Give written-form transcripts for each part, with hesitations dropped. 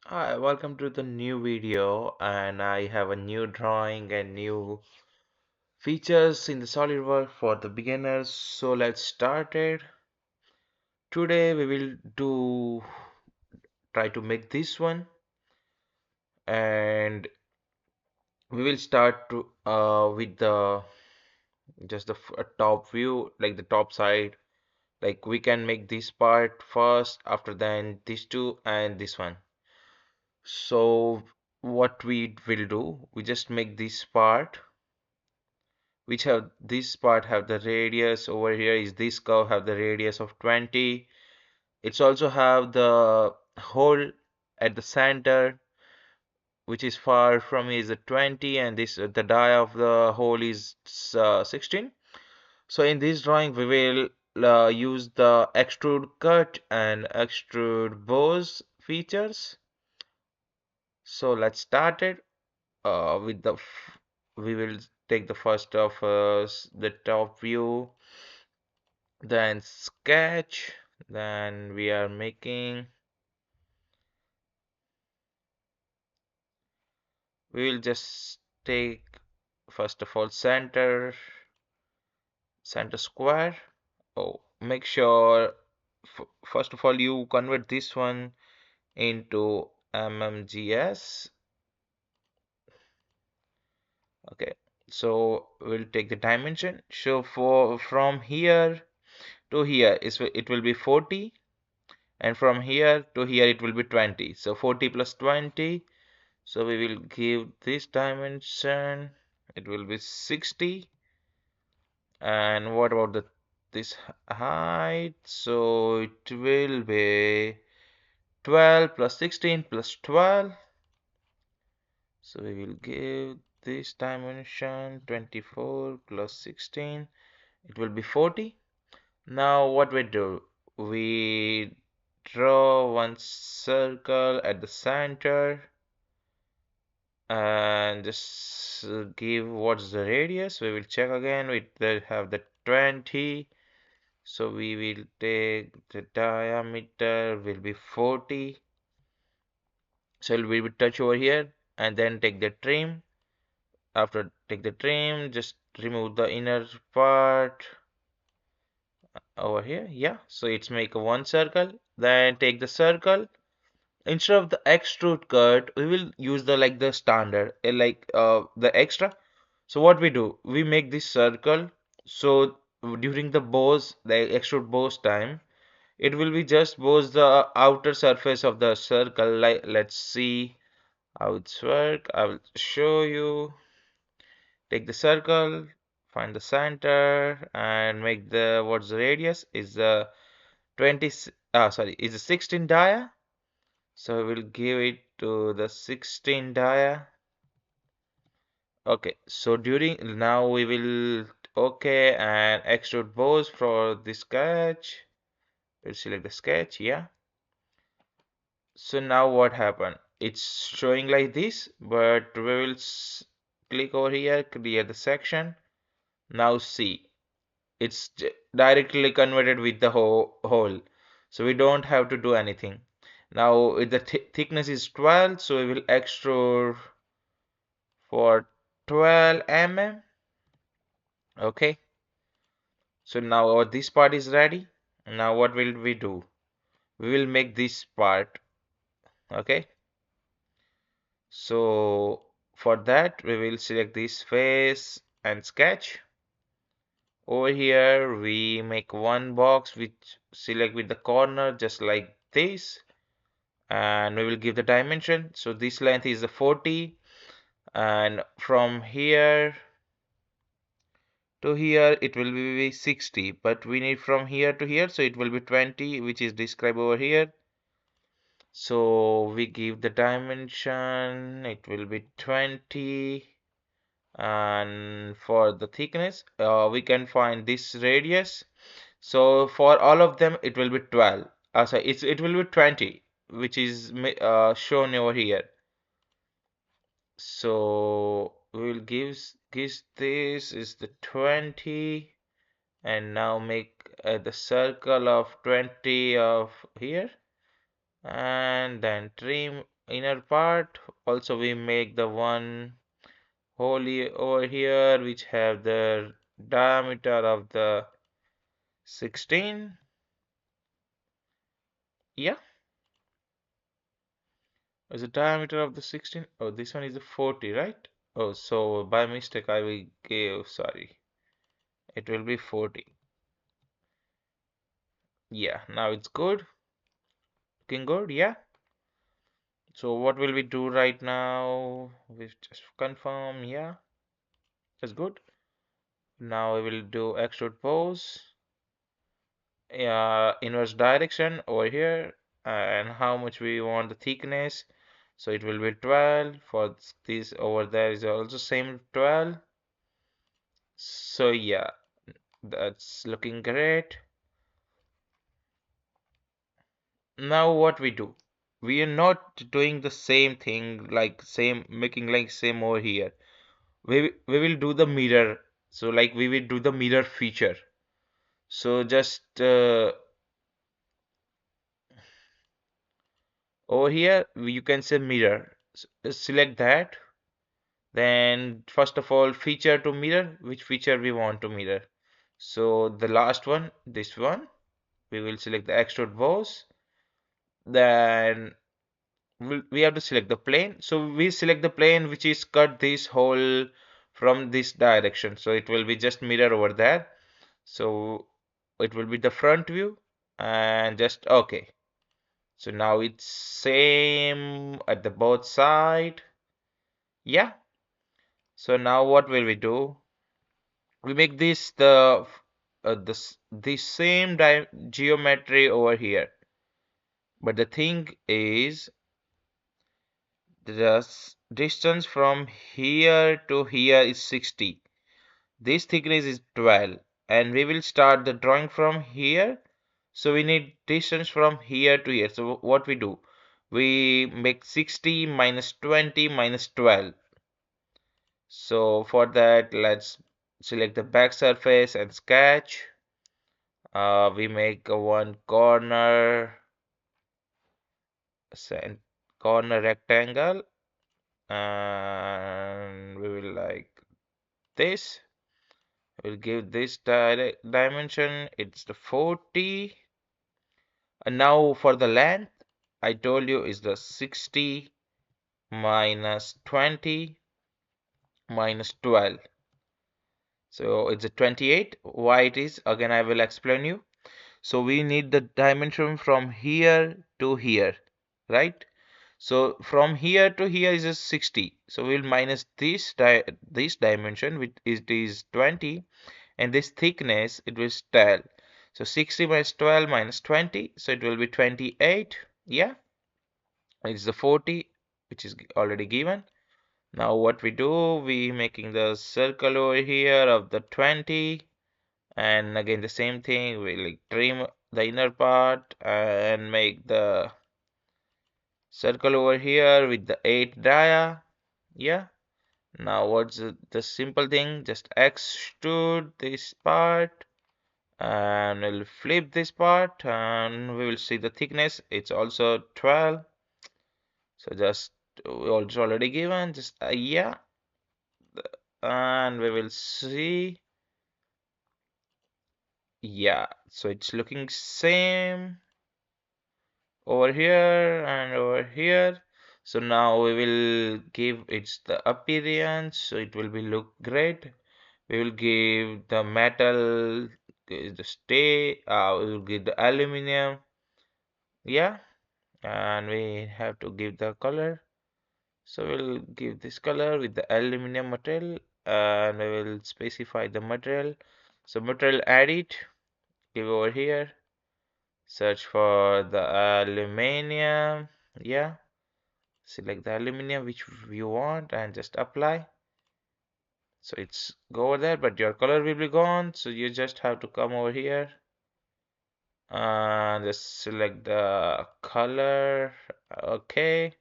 Hi, welcome to the new video, and I have a new drawing and new features in the SolidWorks for the beginners. So let's start it. Today we will do try to make this one, and we will start with the just the top view, like the top side. Like we can make this part first, after then these two and this one. So what we will do, we just make this part which have this part have the radius over here is this curve have the radius of 20. It's also have the hole at the center which is far from is a 20, and this the die of the hole is 16. So in this drawing we will use the extrude cut and extrude boss features. So let's start it with we will take the first of the top view, then sketch, then we are making, we will just take first of all center square. Oh, make sure first of all you convert this one into mmgs. Okay, so we'll take the dimension. So for from here to here is it will be 40, and from here to here it will be 20. So 40 plus 20. So we will give this dimension, it will be 60. And what about this height? So it will be 12 plus 16 plus 12. So we will give this dimension 24 plus 16. It will be 40. Now what we do? We draw one circle at the center and just give what's the radius. We will check again. We have the 20, so we will take the diameter will be 40, so we will touch over here and then take the trim. After take the trim, just remove the inner part over here. Yeah, so it's make a one circle. Then take the circle. Instead of the extrude cut, we will use the like the standard, the extra. So what we do, we make this circle. So during the bows, the extrude bows time, it will be just bows the outer surface of the circle. Like let's see how it's work. I will show you. Take the circle, find the center, and make the what's the radius is the 20. Sorry, is the 16 dia. So we'll give it to the 16 dia. Okay, so during now we will okay and extrude both for the sketch. We'll select the sketch, yeah. So now what happened? It's showing like this, but we will click over here, clear the section. Now see, it's directly converted with the hole. So we don't have to do anything. Now the thickness is 12, so we will extrude for 12 mm. Okay, so now this part is ready. Now what will we do? We will make this part. Okay, so for that we will select this face and sketch. Over here we make one box which select with the corner just like this, and we will give the dimension. So this length is the 40, and from here to here it will be 60, but we need from here to here, so it will be 20, which is described over here. So we give the dimension, it will be 20, and for the thickness we can find this radius. So for all of them it will be 12. Sorry, it will be 20, which is shown over here. So we will give this is the 20, and now make the circle of 20 of here, and then trim inner part. Also we make the one hole over here which have the diameter of the 16. Yeah, is the diameter of the 16. Oh, this one is a 40, right? Oh, so by mistake I will give, sorry, it will be 40. Yeah, now it's good, looking good. Yeah. So what will we do right now? We just confirm. Yeah, that's good. Now we will do extrude pose. Yeah, inverse direction over here, and how much we want the thickness. So it will be 12. For this over there is also same 12. So yeah, that's looking great. Now what we do? We are not doing the same thing like same making like same over here. We will do the mirror. So like we will do the mirror feature. So just over here you can say mirror. Select that. Then first of all feature to mirror, which feature we want to mirror. So the last one, this one, we will select the extrude boss. Then we have to select the plane. So we select the plane which is cut this hole from this direction. So it will be just mirror over there. So it will be the front view and just okay. So now it's same at the both side. Yeah. So now what will we do? We make this the same geometry over here. But the thing is the distance from here to here is 60. This thickness is 12 and we will start the drawing from here. So we need distance from here to here. So what we do? We make 60 minus 20 minus 12. So for that, let's select the back surface and sketch. We make a one corner rectangle, and we will like this. We'll give this dimension. It's the 40. And now for the length, I told you is the 60 minus 20 minus 12. So it's a 28. Why it is? Again, I will explain you. So we need the dimension from here to here, right? So from here to here is a 60. So we'll minus this dimension, which is 20, and this thickness it will 12. So 60 minus 12 minus 20, so it will be 28. Yeah, it's the 40, which is already given. Now what we do, we making the circle over here of the 20, and again the same thing. We like trim the inner part and make the circle over here with the 8 dia. Yeah. Now what's the simple thing? Just extrude this part and we'll flip this part and we will see the thickness. It's also 12. So just it's already given. Just yeah, and we will see. Yeah, so it's looking same over here and over here. So now we will give it's the appearance, so it will be look great. We will give the metal the stay, we will give the aluminum, yeah, and we have to give the color. So we'll give this color with the aluminum material and we will specify the material. So material edit, give over here, search for the aluminum, yeah, select the aluminum which you want and just apply. So it's go over there, but your color will be gone. So you just have to come over here and just select the color. Okay.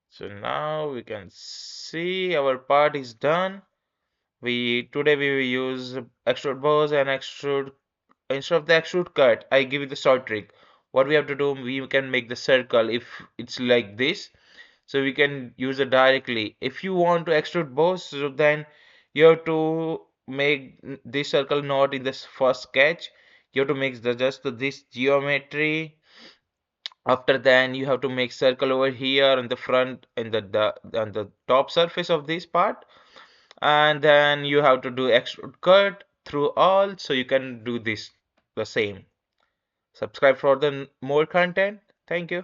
So now we can see our part is done. Today we will use extrude boss and extrude instead of the extrude cut. I give you the short trick. What we have to do, we can make the circle if it's like this. so we can use it directly. If you want to extrude boss, so then you have to make this circle not in this first sketch. You have to make just this geometry. After then you have to make circle over here on the front and on the top surface of this part, and then you have to do extrude cut through all, so you can do this the same. Subscribe for the more content. Thank you.